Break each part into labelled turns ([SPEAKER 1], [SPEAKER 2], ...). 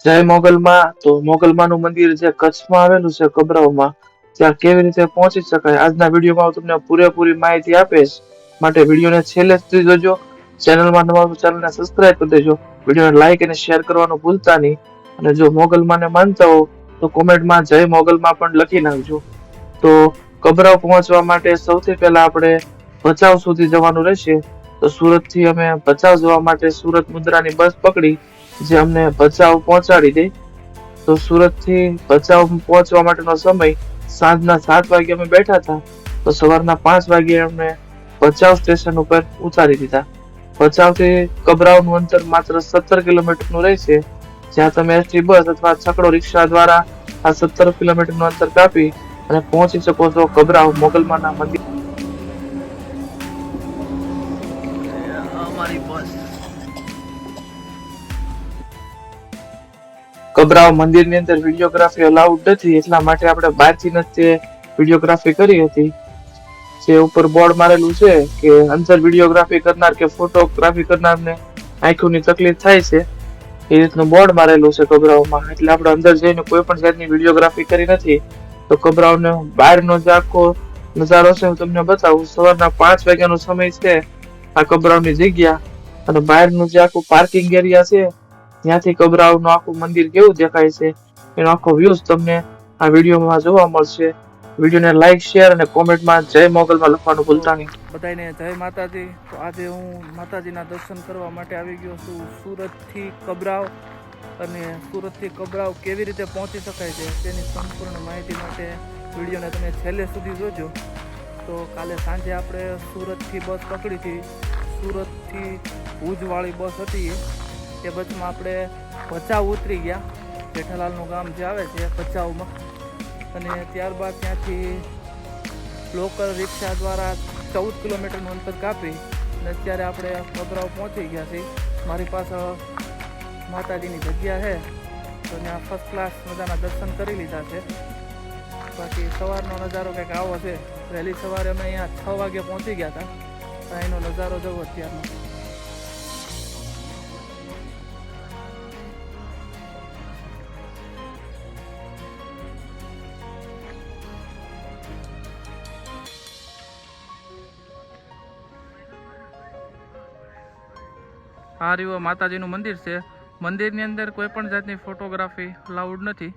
[SPEAKER 1] જય મોગલમાં. તો મોગલમાનું મંદિર જે કચ્છમાં આવેલું છે કબરાઉમાં, ત્યાં કેવી રીતે પહોંચી શકાય આજના વિડીયોમાં હું તમને પૂરેપૂરી માહિતી આપીશ. માટે વિડીયોને છેલ્લે સુધી જોજો. ચેનલમાં નવા તો ચેનલને સબસ્ક્રાઇબ કરી દેજો. વિડીયોને લાઈક અને શેર કરવાનું ભૂલતા નહીં. અને જો મોગલમાને માનતા હો તો કોમેન્ટમાં જય મોગલમાં પણ લખી નાખજો. તો કબરાઉ પહોંચવા માટે સૌથી પહેલા આપણે ભચાઉ સુધી જવાનું રહેશે. તો સુરતથી અમે ભચાઉ જવા માટે સુરત મુન્દ્રાની બસ પકડી, જે અમને ભચાઉ પહોંચાડી દે. તો સુરતથી ભચાઉ પહોંચવા માટેનો સમય સાંજના 7 વાગે અમે બેઠા હતા, તો સવારના 5 વાગે અમને ભચાઉ સ્ટેશન ઉપર ઉતારી દીધા. ભચાઉથી કબરાઉનું અંતર માત્ર 17 કિલોમીટરનું રહેશે, જ્યાં તમે એસટી બસ અથવા છકડો રિક્ષા દ્વારા આ 17 કિલોમીટરનું અંતર કાપી અને પહોંચી શકો છો કબરાઉ મોગલમાના મંદિર. અમારી બસ કબરાઉ મંદિરની અંદર વિડીયોગ્રાફી અલાઉડ નથી, એટલા માટે આપણે બહારથી જ તે વિડીયોગ્રાફી કરી હતી. જે ઉપર બોર્ડ મારેલું છે કે અંદર વિડીયોગ્રાફી કરનાર કે ફોટોગ્રાફી કરનારને આંખોની તકલીફ થાય છે, એ રીતનું બોર્ડ મારેલું છે કબરાઉમાં. એટલે આપણે અંદર જઈને કોઈ પણ જાતની વિડીયોગ્રાફી કરી નથી. તો કબરાઉનો બહારનો જે આખો નજારો છે હું તમને બતાવું. સવારના 5 વાગ્યાનો સમય છે આ કબરાઉની જગ્યા, અને બહારનું જે આખું પાર્કિંગ એરિયા છે ત્યાંથી કબરાઉનું આખું મંદિર કેવું દેખાય છે એનો આખો વ્યૂઝ તમને આ વિડીયોમાં જોવા મળશે. વિડીયોને લાઈક, શેર અને કોમેન્ટમાં જય મોગલમાં લખવાનું ભૂલતા નહીં.
[SPEAKER 2] બધાને જય માતાજી. તો આજે હું માતાજીના દર્શન કરવા માટે આવી ગયો છું સુરતથી કબરાઉ. અને સુરતથી કબરાઉ કેવી રીતે પહોંચી શકાય છે તેની સંપૂર્ણ માહિતી માટે વિડીયોને તમે છેલ્લે સુધી જોજો. તો કાલે સાંજે આપણે સુરતથી બસ પકડી હતી. સુરતથી ભુજવાળી બસ હતી, એ બસમાં આપણે ભચાઉ ઉતરી ગયા. જેઠાલાલનું ગામ જે આવે છે ભચાઉમાં. અને ત્યારબાદ ત્યાંથી લોકલ રિક્ષા દ્વારા 14 કિલોમીટરનું અંતર કાપી અને અત્યારે આપણે કબરાઉ પહોંચી ગયા છીએ. મારી પાસે માતાજીની જગ્યા છે, તો ત્યાં ફર્સ્ટ ક્લાસ મજાના દર્શન કરી લીધા છે. બાકી સવારનો નજારો કંઈક આવો છે. વહેલી સવારે અમે અહીંયા 6 વાગે પહોંચી ગયા હતા. એનો નજારો જવો અત્યારનો. આ રહ્યું માતાજીનું મંદિર છે. મંદિરની અંદર કોઈ પણ જાતની ફોટોગ્રાફી અલાઉડ નથી,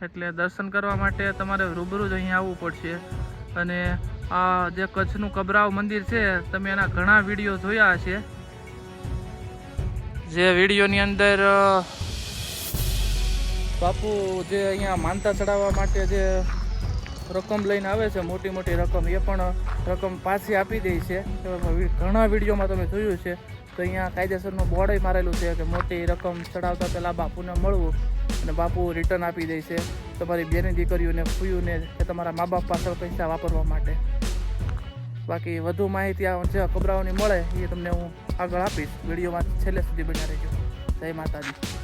[SPEAKER 2] એટલે દર્શન કરવા માટે તમારે રૂબરૂ જ અહીંયા આવવું પડશે. અને આ જે કચ્છનું કબરાઉ મંદિર છે, તમે એના ઘણા વિડીયો જોયા હશે. જે વિડીયોની અંદર બાપુ જે અહીંયા માનતા ચડાવવા માટે જે રકમ લઈને આવે છે, મોટી મોટી રકમ, એ પણ રકમ પાછી આપી દે છે. ઘણા વિડીયોમાં તમે જોયું છે. તો અહીંયા કાયદેસરનું બોર્ડ મારેલું છે કે મોટી રકમ ચડાવતા પહેલાં બાપુને મળવું, અને બાપુ રિટર્ન આપી દે છે તમારી બેની દીકરીઓને, ફૂયુને કે તમારા મા બાપ પાછળ પૈસા વાપરવા માટે. બાકી વધુ માહિતી જે કબરાઉની મળે એ તમને હું આગળ આપીશ. વિડીયોમાં છેલ્લે સુધી બન્યા રહેજો. જય માતાજી.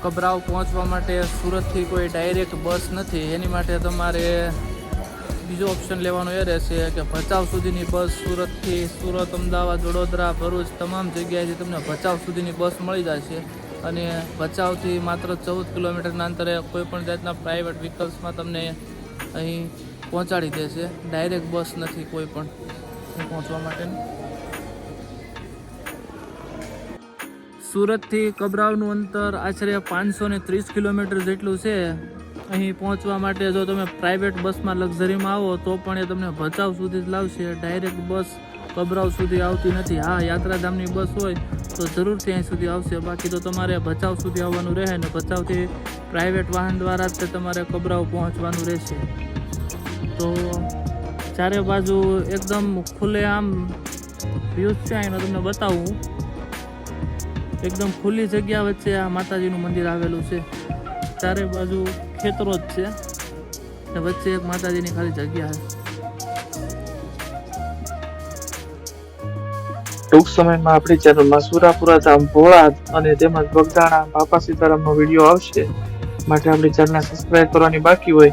[SPEAKER 2] કબરાવ પહોંચવા માટે સુરતથી કોઈ ડાયરેક્ટ બસ નથી. એની માટે તમારે બીજો ઓપ્શન લેવાનો એ રહેશે કે ભચાઉ સુધીની બસ સુરતથી, સુરત, અમદાવાદ, વડોદરા, ભરૂચ તમામ જગ્યાએથી તમને ભચાઉ સુધીની બસ મળી જશે. અને ભચાઉથી માત્ર 14 કિલોમીટરના અંતરે કોઈ પણ જાતના પ્રાઇવેટ વ્હીકલ્સમાં તમને અહીં પહોંચાડી દેશે. ડાયરેક્ટ બસ નથી કોઈ પણ પહોંચવા માટેની. સુરતથી કબરાવનું અંતર આશરે 530 કિલોમીટર જેટલું છે. અહીં પહોંચવા માટે જો તમે પ્રાઇવેટ બસમાં લક્ઝરીમાં આવો તો પણ એ તમને ભચાઉ સુધી જ લાવશે. ડાયરેક્ટ બસ કબરાવ સુધી આવતી નથી. હા, યાત્રાધામની બસ હોય તો જરૂરથી અહીં સુધી આવશે. બાકી તો તમારે ભચાઉ સુધી આવવાનું રહે ને ભચાઉથી પ્રાઇવેટ વાહન દ્વારા જ તમારે કબરાવ પહોંચવાનું રહેશે. તો ચારે બાજુ એકદમ ખુલ્લેઆમ વ્યૂઝ છે અહીંનો તમને બતાવું. એકદમ ખુલ્લી જગ્યા વચ્ચે આ માતાજીનું મંદિર આવેલું છે. ચારે બાજુ ખેતરો જ છે ને વચ્ચે એક માતાજીની ખાલી જગ્યા છે.
[SPEAKER 1] ટૂંક સમયમાં આપણી ચેનલમાં સુરાપુરા ધામ, ભોળાદ અને તેમજ બગદાણા બાપા સીતારામનો વિડીયો આવશે. માટે આપણી ચેનલને સબસ્ક્રાઇબ કરવાની બાકી હોય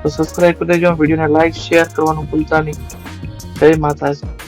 [SPEAKER 1] તો સબસ્ક્રાઇબ કરી દેજો. વિડીયોને લાઈક, શેર કરવાનું ભૂલતા નહીં. જય માતાજી.